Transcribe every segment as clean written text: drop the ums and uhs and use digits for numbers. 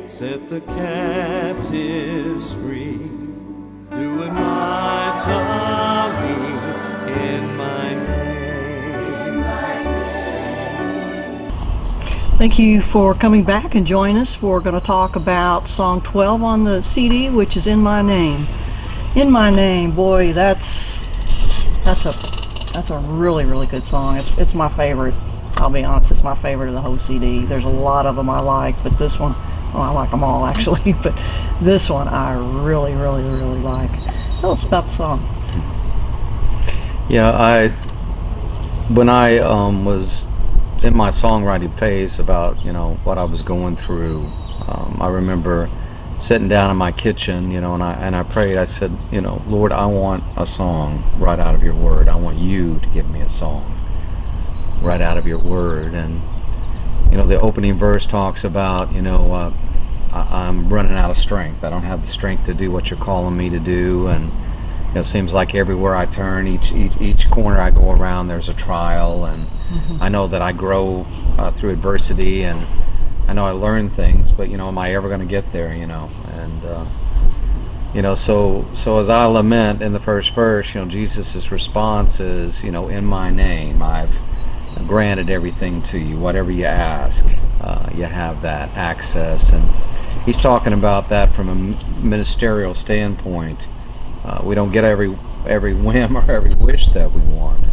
Set the captives free, doing mightily in my name. Thank you for coming back and joining us. We're going to talk about song 12 on the CD, which is In My Name. In My Name, boy, that's a really, really good song. It's my favorite. I'll be honest, it's my favorite of the whole CD. There's a lot of them I like, but this one, well, I like them all actually, but this one I really, really, really like. Tell us about the song. Yeah, when I was in my songwriting phase about what I was going through, I remember sitting down in my kitchen, and I prayed. I said, Lord, I want a song right out of your word. I want you to give me a song right out of your word. And the opening verse talks about I'm running out of strength. I don't have the strength to do what you're calling me to do. And it seems like everywhere I turn, each corner I go around, there's a trial. And I know that I grow through adversity, and I know I learn things, but am I ever going to get there? So as I lament in the first verse, Jesus' response is, in my name, I've granted everything to you. Whatever you ask, you have that access. And he's talking about that from a ministerial standpoint. We don't get every whim or every wish that we want,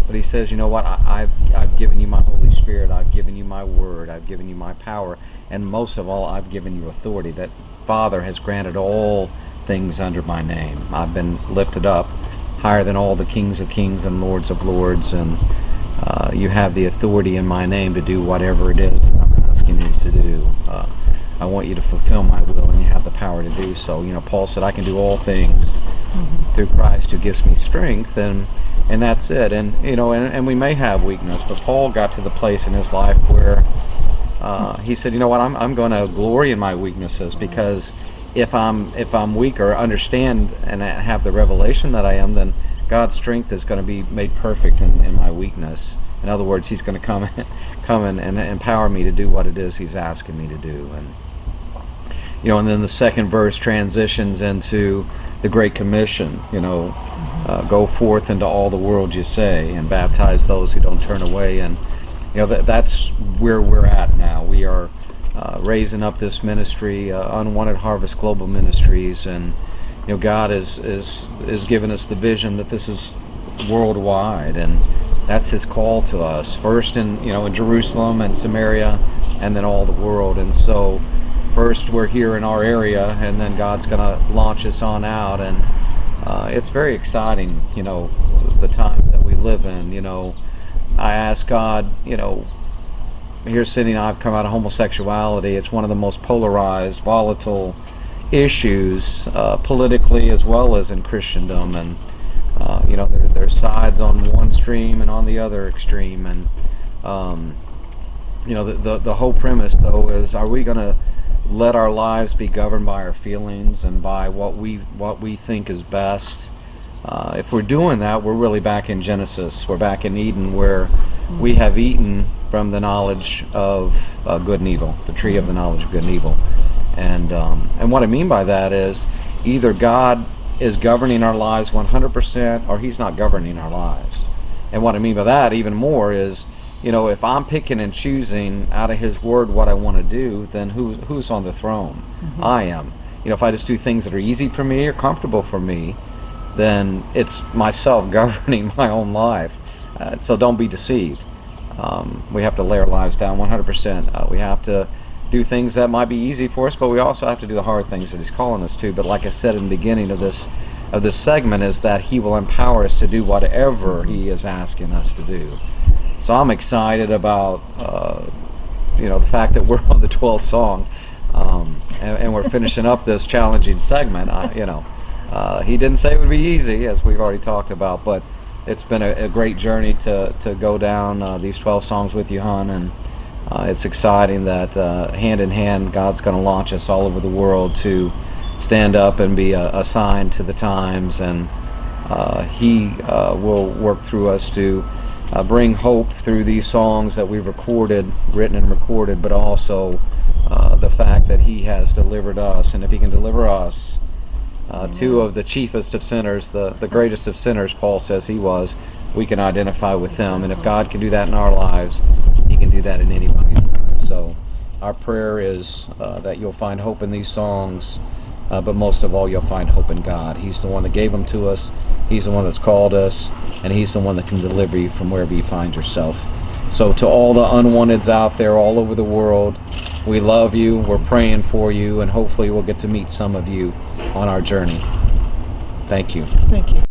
but he says, you know what, I've given you my Holy Spirit, I've given you my word, I've given you my power, and most of all, I've given you authority. That Father has granted all things under my name. I've been lifted up higher than all the kings of kings and lords of lords, and you have the authority in my name to do whatever it is that I'm asking you to do. I want you to fulfill my will, and you have the power to do so. Paul said, I can do all things through Christ who gives me strength, and that's it. And and we may have weakness, but Paul got to the place in his life where he said, you know what, I'm going to glory in my weaknesses, because if I'm weak or understand and have the revelation that I am, then God's strength is going to be made perfect in my weakness. In other words, he's going to come and empower me to do what it is he's asking me to do. And then the second verse transitions into the Great Commission. Go forth into all the world, you say, and baptize those who don't turn away. And that's where we're at now. We are raising up this ministry, Unwanted Harvest Global Ministries, and God is giving us the vision that this is worldwide, and that's his call to us, first in Jerusalem and Samaria, and then all the world. And so first we're here in our area, and then God's going to launch us on out. And it's very exciting, the times that we live in. I ask God, here sitting, I've come out of homosexuality. It's one of the most polarized, volatile issues, politically as well as in Christendom. And there's sides on one stream and on the other extreme. And the whole premise, though, is, are we going to let our lives be governed by our feelings and by what we think is best? If we're doing that, we're really back in Genesis. We're back in Eden, where we have eaten from the knowledge of good and evil, the tree of the knowledge of good and evil. And what I mean by that is, either God is governing our lives 100%, or he's not governing our lives. And what I mean by that even more is, if I'm picking and choosing out of his word what I want to do, then who's on the throne? I am. If I just do things that are easy for me or comfortable for me, then it's myself governing my own life. So don't be deceived. We have to lay our lives down 100%. We have to do things that might be easy for us, but we also have to do the hard things that he's calling us to. But like I said in the beginning of this segment, is that he will empower us to do whatever he is asking us to do. So I'm excited about the fact that we're on the 12th song, and we're finishing up this challenging segment. He didn't say it would be easy, as we've already talked about, but it's been a great journey to go down these 12 songs with you, hon, and it's exciting that hand in hand God's going to launch us all over the world to stand up and be a sign to the times, and he will work through us to bring hope through these songs that we've written and recorded, but also the fact that He has delivered us. And if He can deliver us, two of the chiefest of sinners, the greatest of sinners, Paul says He was, we can identify with Him. And if God can do that in our lives, He can do that in anybody's life. So our prayer is that you'll find hope in these songs, but most of all, you'll find hope in God. He's the one that gave them to us. He's the one that's called us, and He's the one that can deliver you from wherever you find yourself. So to all the unwanteds out there all over the world, we love you, we're praying for you, and hopefully we'll get to meet some of you on our journey. Thank you. Thank you.